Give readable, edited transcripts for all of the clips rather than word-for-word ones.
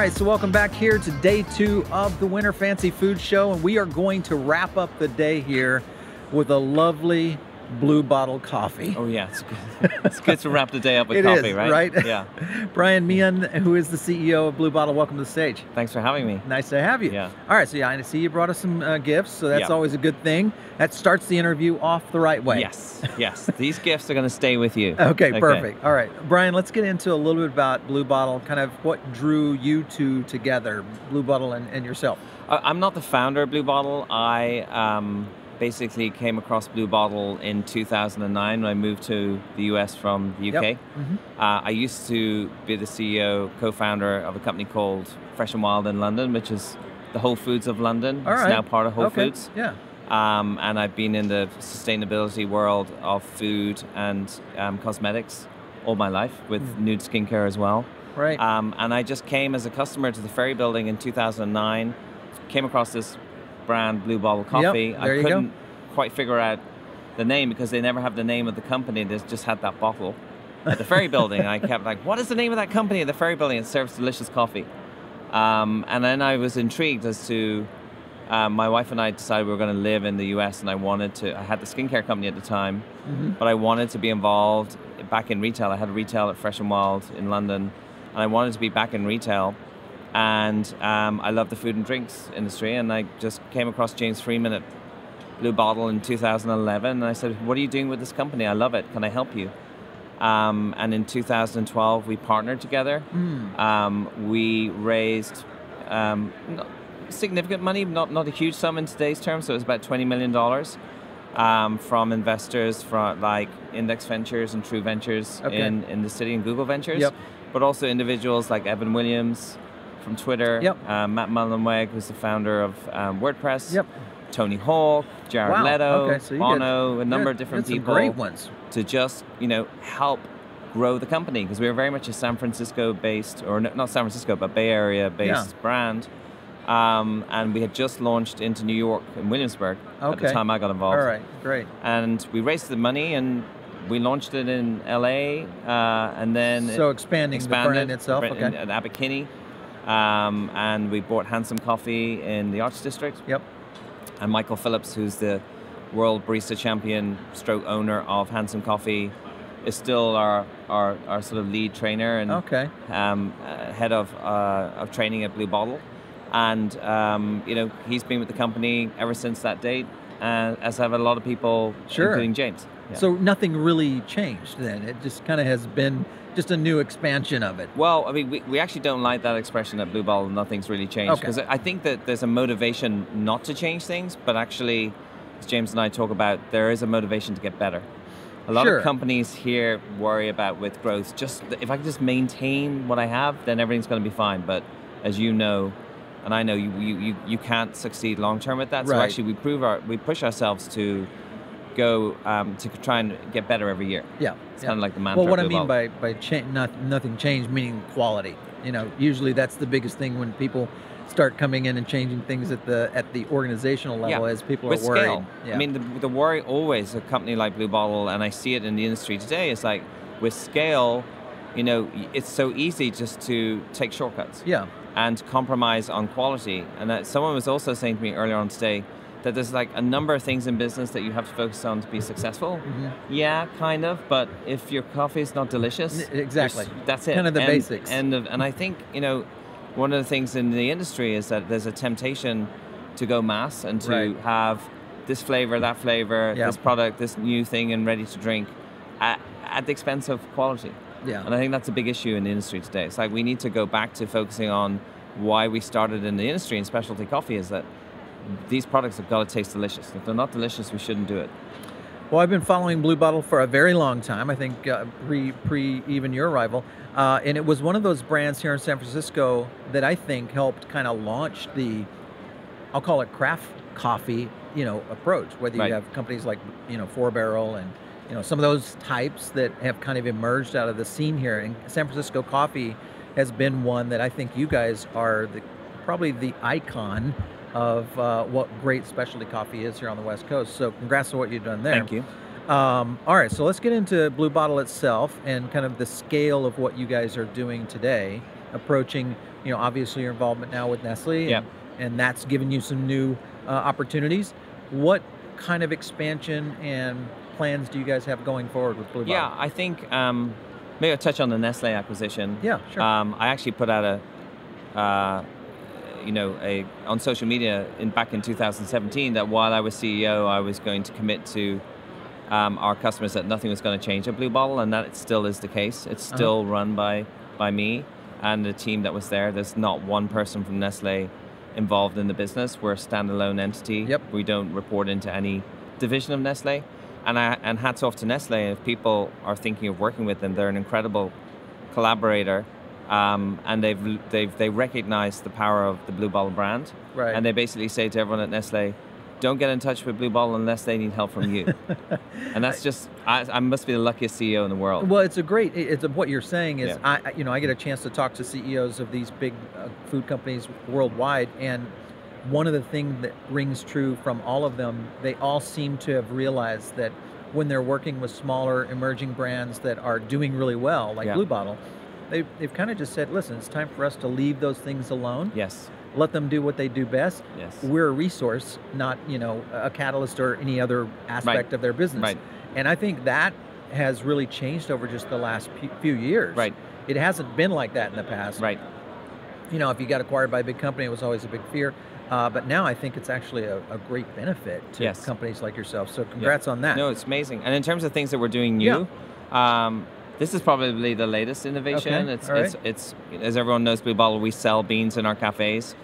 right, so welcome back here to day 2 of the Winter Fancy Food Show, and we are going to wrap up the day here with a lovely Blue Bottle coffee. Oh yeah, it's good. It's good to wrap the day up with coffee, right? Yeah. Bryan Meehan, who is the CEO of Blue Bottle, welcome to the stage. Thanks for having me. Nice to have you. Yeah. All right, so yeah, I see you brought us some gifts, so that's always a good thing. That starts the interview off the right way. Yes, yes. These gifts are going to stay with you. Okay, perfect. All right, Bryan, let's get into a little bit about Blue Bottle, kind of what drew you two together, Blue Bottle and yourself. I'm not the founder of Blue Bottle. I basically came across Blue Bottle in 2009 when I moved to the US from the UK. I used to be the CEO, co-founder of a company called Fresh and Wild in London, which is the Whole Foods of London. It's now part of Whole Foods. Yeah. And I've been in the sustainability world of food and cosmetics all my life, with nude skincare as well. Right. And I just came as a customer to the Ferry Building in 2009, came across this brand, Blue Bottle Coffee. I couldn't quite figure out the name because they never have the name of the company. They just had that bottle at the Ferry Building. I kept like, what is the name of that company at the Ferry Building? It serves delicious coffee. And then I was intrigued as to, my wife and I decided we were going to live in the US, and I had the skincare company at the time, but I wanted to be involved back in retail. I had retail at Fresh and Wild in London, and I wanted to be back in retail. And I love the food and drinks industry, and I just came across James Freeman at Blue Bottle in 2011, and I said, what are you doing with this company? I love it. Can I help you? And in 2012, we partnered together. We raised significant money, not a huge sum in today's terms, so it was about $20 million from investors from like Index Ventures and True Ventures in the city, and Google Ventures, but also individuals like Evan Williams from Twitter, Matt Mullenweg, who's the founder of WordPress, Tony Hawk, Jared Leto, Bono, a number of different people, great ones, to just help grow the company, because we were very much a San Francisco based, or not San Francisco, but Bay Area based brand. And we had just launched into New York and Williamsburg at the time I got involved. All right, great. And we raised the money and we launched it in LA, and then expanded the brand itself. At Abbot Kinney. And we bought Handsome Coffee in the Arts District. And Michael Phillips, who's the world barista champion stroke owner of Handsome Coffee, is still our sort of lead trainer and head of training at Blue Bottle. And he's been with the company ever since that date, as have a lot of people, including James. So nothing really changed then. It just kind of has been just a new expansion of it. Well, I mean, we actually don't like that expression at Blue Bottle, nothing's really changed, because I think that there's a motivation not to change things, but actually, as James and I talk about, there is a motivation to get better. A lot of companies here worry about with growth, just if I can just maintain what I have, then everything's going to be fine. But as you know, and I know, you can't succeed long term with that. So actually, we push ourselves to go to try and get better every year. It's kind of like the mantra. Well, what I mean by nothing changed, meaning quality. Usually that's the biggest thing when people start coming in and changing things at the organizational level, as people are worried. Scale. I mean, the worry always, a company like Blue Bottle, and I see it in the industry today, is like with scale, it's so easy just to take shortcuts. And compromise on quality. And someone was also saying to me earlier on today that there's like a number of things in business that you have to focus on to be successful. Yeah, kind of, but if your coffee is not delicious, that's it. Kind of the basics. And I think, one of the things in the industry is that there's a temptation to go mass and to have this flavor, that flavor, this product, this new thing and ready to drink at the expense of quality. And I think that's a big issue in the industry today. It's like we need to go back to focusing on why we started in the industry in specialty coffee, is that these products have got to taste delicious. If they're not delicious, we shouldn't do it. Well, I've been following Blue Bottle for a very long time, I think pre even your arrival. And it was one of those brands here in San Francisco that I think helped kind of launch the, I'll call it craft coffee, approach, whether you have companies like, 4 Barrel and, some of those types that have kind of emerged out of the scene here. And San Francisco coffee has been one that I think you guys are probably the icon of what great specialty coffee is here on the West Coast. So congrats on what you've done there. Thank you. All right, so let's get into Blue Bottle itself and kind of the scale of what you guys are doing today, approaching obviously your involvement now with Nestle, Yeah. and that's given you some new opportunities. What kind of expansion and plans do you guys have going forward with Blue Bottle? Yeah, I think maybe I'll touch on the Nestle acquisition. Yeah, sure. I actually put out on social media back in 2017 that while I was CEO, I was going to commit to our customers that nothing was going to change at Blue Bottle, and that still is the case. It's still run by me and the team that was there. There's not one person from Nestle involved in the business. We're a standalone entity. Yep. We don't report into any division of Nestle. And hats off to Nestle. If people are thinking of working with them, they're an incredible collaborator. And they recognize the power of the Blue Bottle brand. Right. And they basically say to everyone at Nestle, don't get in touch with Blue Bottle unless they need help from you. And that's just, I must be the luckiest CEO in the world. Well, what you're saying is, yeah. I get a chance to talk to CEOs of these big food companies worldwide, and one of the things that rings true from all of them, they all seem to have realized that when they're working with smaller emerging brands that are doing really well, like Blue Bottle, they've kind of just said, listen, it's time for us to leave those things alone. Yes. Let them do what they do best. Yes. We're a resource, not a catalyst or any other aspect of their business. Right. And I think that has really changed over just the last few years. Right. It hasn't been like that in the past. Right. If you got acquired by a big company, it was always a big fear. But now I think it's actually a great benefit to companies like yourself. So congrats on that. No, it's amazing. And in terms of things that we're doing new, this is probably the latest innovation. Okay. It's as everyone knows, Blue Bottle, we sell beans in our cafes.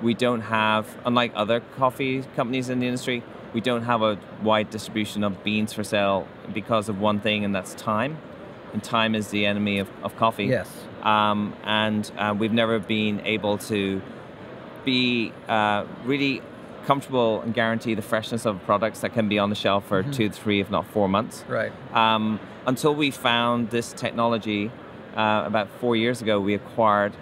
We don't have, unlike other coffee companies in the industry, we don't have a wide distribution of beans for sale because of one thing, and that's time. And time is the enemy of coffee. Yes. And we've never been able to be really comfortable and guarantee the freshness of products that can be on the shelf for 2 to 3, if not 4 months. Right. Until we found this technology, about 4 years ago, we acquired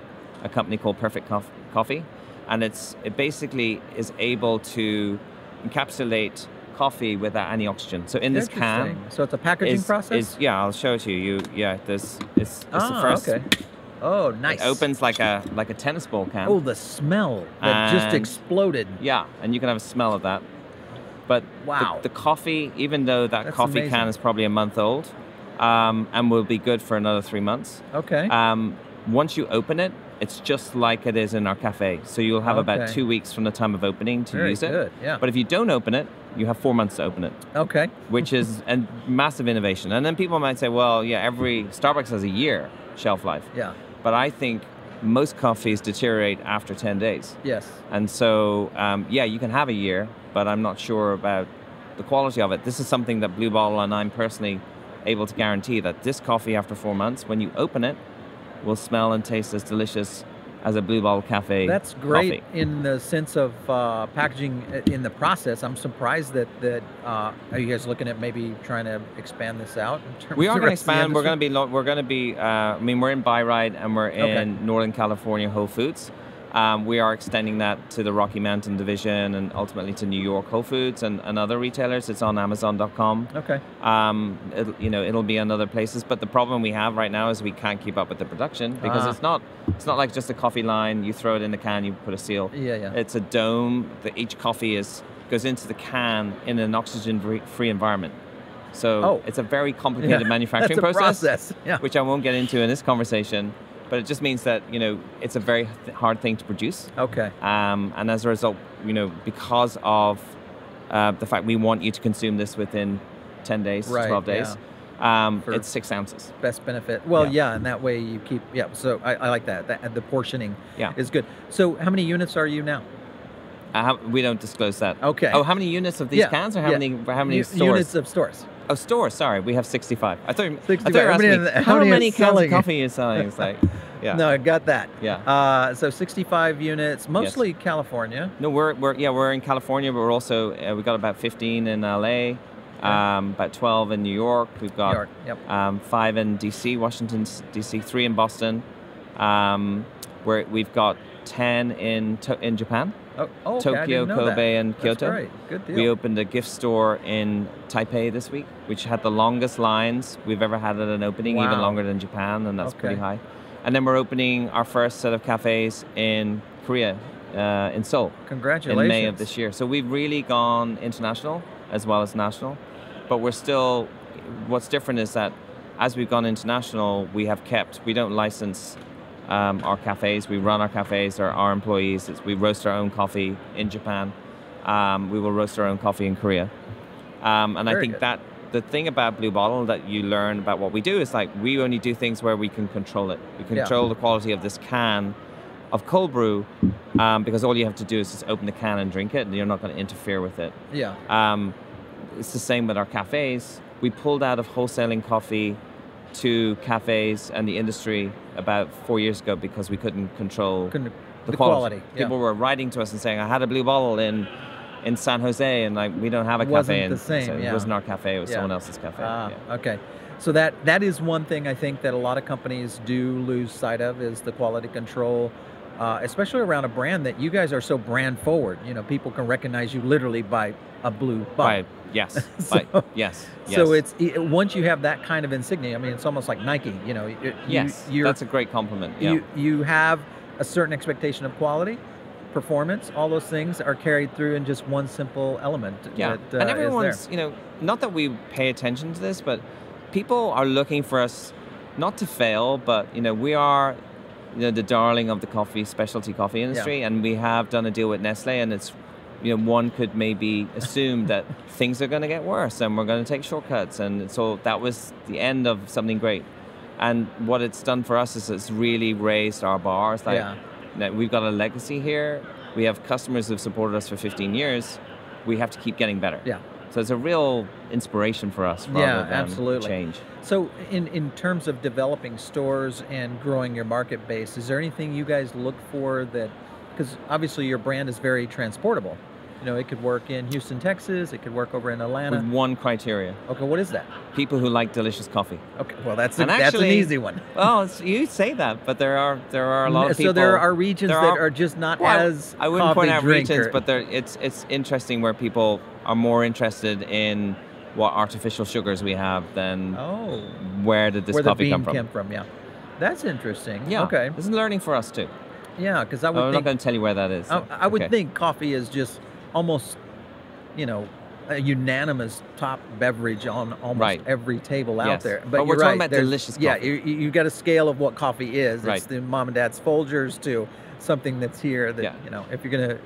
a company called Perfect Coffee, and it basically is able to encapsulate coffee without any oxygen. So in this can, so it's a packaging process. I'll show it to you. It's the first. Okay. Oh, nice. It opens like a tennis ball can. Oh, the smell that just exploded. Yeah, and you can have a smell of that. But wow, the coffee, even though that coffee can is probably a month old, and will be good for another 3 months. Okay. Once you open it, it's just like it is in our cafe. So you'll have about 2 weeks from the time of opening to use it. Good. Yeah. But if you don't open it, you have 4 months to open it. Okay. Which is a massive innovation. And then people might say, well, every Starbucks has a year shelf life. Yeah. But I think most coffees deteriorate after 10 days. Yes. And so, you can have a year, but I'm not sure about the quality of it. This is something that Blue Bottle and I'm personally able to guarantee that this coffee after 4 months, when you open it, will smell and taste as delicious as a Blue Bottle cafe. That's great coffee. In the sense of packaging in the process. I'm surprised that are you guys looking at maybe trying to expand this out? We are going to expand. We're going to be. We're in Barron and we're in Northern California Whole Foods. We are extending that to the Rocky Mountain division and ultimately to New York Whole Foods and other retailers. It's on Amazon.com. Okay. It'll be on other places, but the problem we have right now is we can't keep up with the production because it's not like just a coffee line. You throw it in the can, you put a seal. Yeah. It's a dome that each coffee goes into the can in an oxygen-free environment. So it's a very complicated manufacturing process, which I won't get into in this conversation. But it just means that, it's a very hard thing to produce. Okay. And as a result, because of the fact we want you to consume this within 10 days, 12 days, it's 6 ounces. Best benefit. Well, and that way you keep, so I like that. The portioning is good. So how many units are you now? We don't disclose that. Okay. Oh, how many units of these cans or how many stores? Units of stores. Oh, stores, sorry. We have 65. I thought you were asking me, how many cans of coffee are you selling? It's like, No, I got that. Yeah. So 65 units, mostly California. No, we're in California, but we're also, we've got about 15 in LA, about 12 in New York. We've got 5 in DC, Washington, DC, 3 in Boston. We've got 10 in Japan. Tokyo, Kobe, and Kyoto. That's great. Good deal. We opened a gift store in Taipei this week, which had the longest lines we've ever had at an opening, even longer than Japan, and that's pretty high. And then we're opening our first set of cafes in Korea, in Seoul. Congratulations. In May of this year. So we've really gone international as well as national. But we're still, what's different is that as we've gone international, we don't license our cafes. We run our cafes, our employees. We roast our own coffee in Japan. We will roast our own coffee in Korea. And I think that the thing about Blue Bottle that you learn about what we do is like we only do things where we can control it. We control the quality of this can of cold brew because all you have to do is just open the can and drink it, and you're not going to interfere with it. It's the same with our cafes. We pulled out of wholesaling coffee to cafes and the industry about 4 years ago because we couldn't control the quality. People were writing to us and saying, I had a Blue Bottle in San Jose, and like we don't have a cafe. It wasn't the same. So it wasn't our cafe. It was someone else's cafe. Okay. So that is one thing I think that a lot of companies do lose sight of is the quality control, especially around a brand that you guys are so brand forward. You know, people can recognize you literally by a blue bottle. Yes. Yes. So it's once you have that kind of insignia. I mean, it's almost like Nike. You know. That's a great compliment. Yeah. You have a certain expectation of quality, performance. All those things are carried through in just one simple element. Yeah. And everyone's, not that we pay attention to this, but people are looking for us not to fail, but we are the darling of the specialty coffee industry, and we have done a deal with Nestle, and it's one could maybe assume that things are going to get worse and we're going to take shortcuts, and so that was the end of something great. And what it's done for us is it's really raised our bar. It's like we've got a legacy here. We have customers who've supported us for 15 years. We have to keep getting better. So it's a real inspiration for us rather than change. So in terms of developing stores and growing your market base, is there anything you guys look for that, because obviously your brand is very transportable. It could work in Houston, Texas. It could work over in Atlanta. With one criteria. Okay, what is that? People who like delicious coffee. Okay, well that's an easy one. Well, you say that, but there are a lot of people. So there are regions that are just not as I wouldn't point out drinker. regions, but it's interesting where people are more interested in what artificial sugars we have than where did this coffee come from. Came from. Yeah, that's interesting. Yeah, okay, this is learning for us too. Yeah, because I'm not going to tell you where that is. I would think coffee is just almost, a unanimous top beverage on almost every table out there. But we're talking about delicious coffee. Yeah, you got a scale of what coffee is. It's the mom and dad's Folgers to something that's here that, if you're going to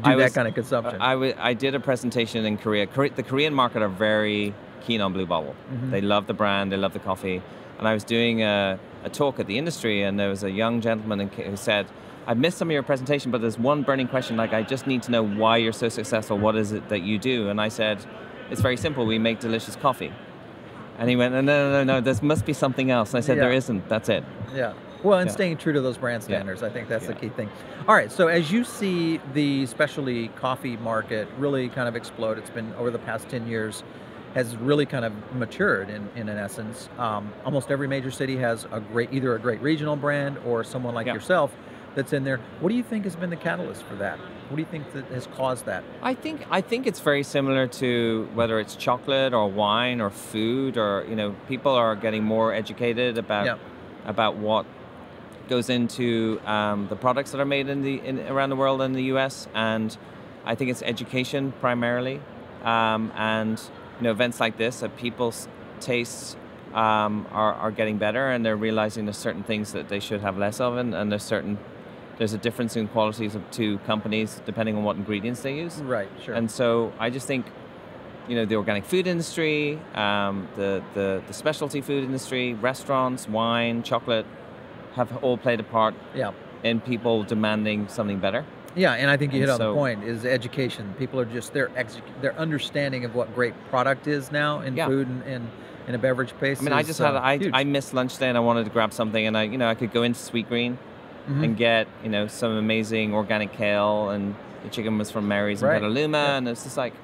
do that kind of consumption. I did a presentation in Korea. The Korean market are very keen on Blue Bottle. They love the brand, they love the coffee. And I was doing a talk at the industry, and there was a young gentleman who said, I missed some of your presentation, but there's one burning question, like I just need to know why you're so successful. What is it that you do? And I said, it's very simple. We make delicious coffee. And he went, no, there must be something else. And I said, there isn't. That's it. Yeah. Well, and staying true to those brand standards, I think that's the key thing. All right, so as you see the specialty coffee market really kind of explode, it's been over the past 10 years, has really kind of matured in an essence. Almost every major city has either a great regional brand or someone like yourself that's in there. What do you think has been the catalyst for that? What do you think that has caused that? I think it's very similar to whether it's chocolate or wine or food, or people are getting more educated about what goes into the products that are made around the world and the U.S. And I think it's education primarily, and events like this that people's tastes are getting better, and they're realizing there's certain things that they should have less of, and there's a difference in qualities of two companies depending on what ingredients they use. Right, sure. And so I just think, the organic food industry, the specialty food industry, restaurants, wine, chocolate, have all played a part in people demanding something better. Yeah, and I think you hit on the point, is education. People are just, their understanding of what great product is now in food and in a beverage space. I mean, I missed lunch today and I wanted to grab something, and I could go into Sweet Green and get, some amazing organic kale, and the chicken was from Mary's in Petaluma, and it's just like,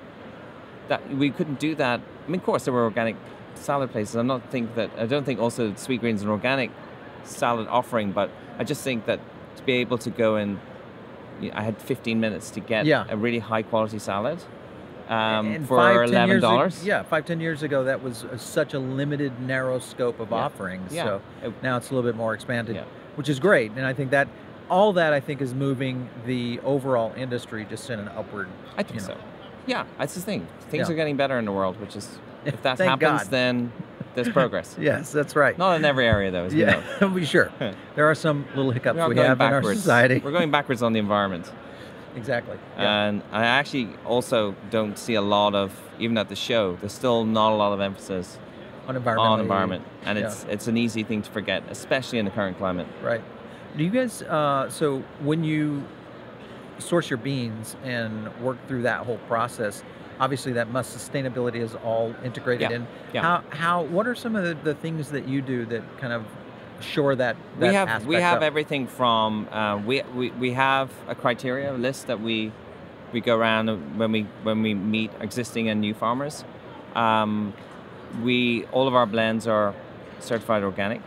that we couldn't do that. I mean, of course, there were organic salad places. I don't think also Sweet Green's an organic salad offering, but I just think that to be able to go and I had 15 minutes to get a really high quality salad for $11. 5-10 years ago, that was such a limited, narrow scope of offerings. So now it's a little bit more expanded. which is great. And I think that all that I think is moving the overall industry just in an upward. I think so. Yeah, that's the thing. Things Yeah. are getting better in the world, which is, if that Thank happens, God. then there's progress. Yes, that's right. Not in every area, though, as you know. Yeah, sure. There are some little hiccups are we going have in our backwards. society. We're going backwards on the environment. Exactly. Yeah. And I actually also don't see a lot of, even at the show, there's still not a lot of emphasis On on environment. And yeah. it's an easy thing to forget, especially in the current climate. Right. Do you guys, so when you source your beans and work through that whole process, obviously that sustainability is all integrated Yeah, in. yeah. What are some of the things that you do that kind of shore that We aspect have up? everything from we have a criteria list that we go around when we meet existing and new farmers. All of our blends are certified organic.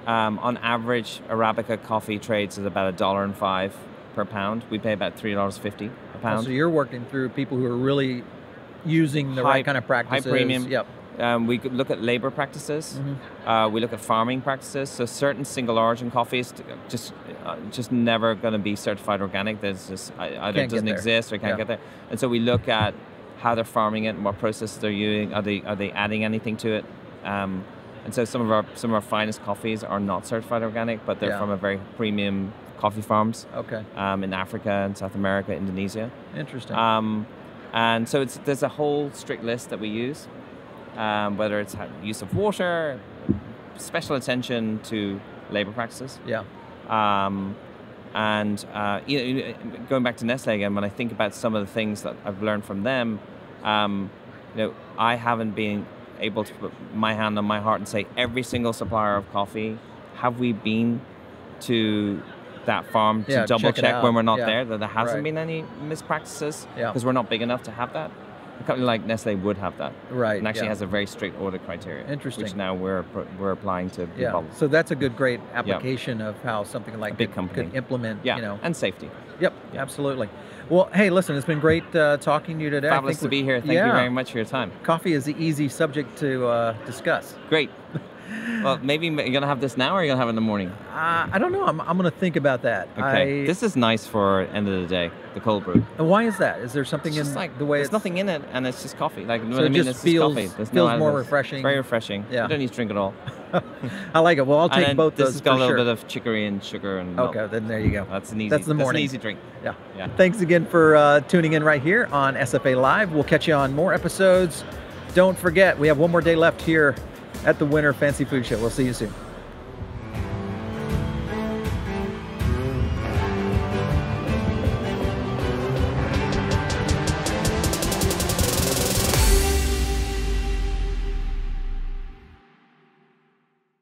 On average, Arabica coffee trades at about $1.05 per pound. We pay about $3.50 a pound. So you're working through people who are really using the right kind of practices. High premium. Yep. We could look at labor practices. We look at farming practices. So certain single origin coffees just never going to be certified organic. There's just either it doesn't exist or can't get there. And so we look at how they're farming it and what processes they're using. Are they adding anything to it? And so some of our finest coffees are not certified organic, but they're from a very premium coffee farms. Okay. In Africa and South America, Indonesia. Interesting. And so there's a whole strict list that we use. Whether it's use of water, special attention to labor practices. Yeah. And going back to Nestle again, when I think about some of the things that I've learned from them, I haven't been able to put my hand on my heart and say every single supplier of coffee, have we been to that farm to double check when we're not there that there hasn't been any mispractices because we're not big enough to have that. A company like Nestle would have that, and actually has a very strict audit criteria. Interesting. Which now we're applying to Blue Bubble. So that's a great application of how something like a big company could implement. And safety. Yep, absolutely. Well, hey, listen, it's been great talking to you today. Fabulous to be here. Thank you very much for your time. Coffee is the easy subject to discuss. Great. Well, maybe you're going to have this now or you're going to have it in the morning? I don't know. I'm going to think about that. Okay. This is nice for end of the day, the cold brew. And why is that? Is there something in the way there's nothing in it and it's just coffee. Like, so it just feels more refreshing. It's very refreshing. Yeah. You don't need to drink it all. I like it. Well, I'll take both those. This has got a little bit of chicory and sugar and milk. Okay, then there you go. That's the morning. That's an easy drink. Yeah. Yeah. Thanks again for tuning in right here on SFA Live. We'll catch you on more episodes. Don't forget, we have one more day left here at the Winter Fancy Food Show. We'll see you soon.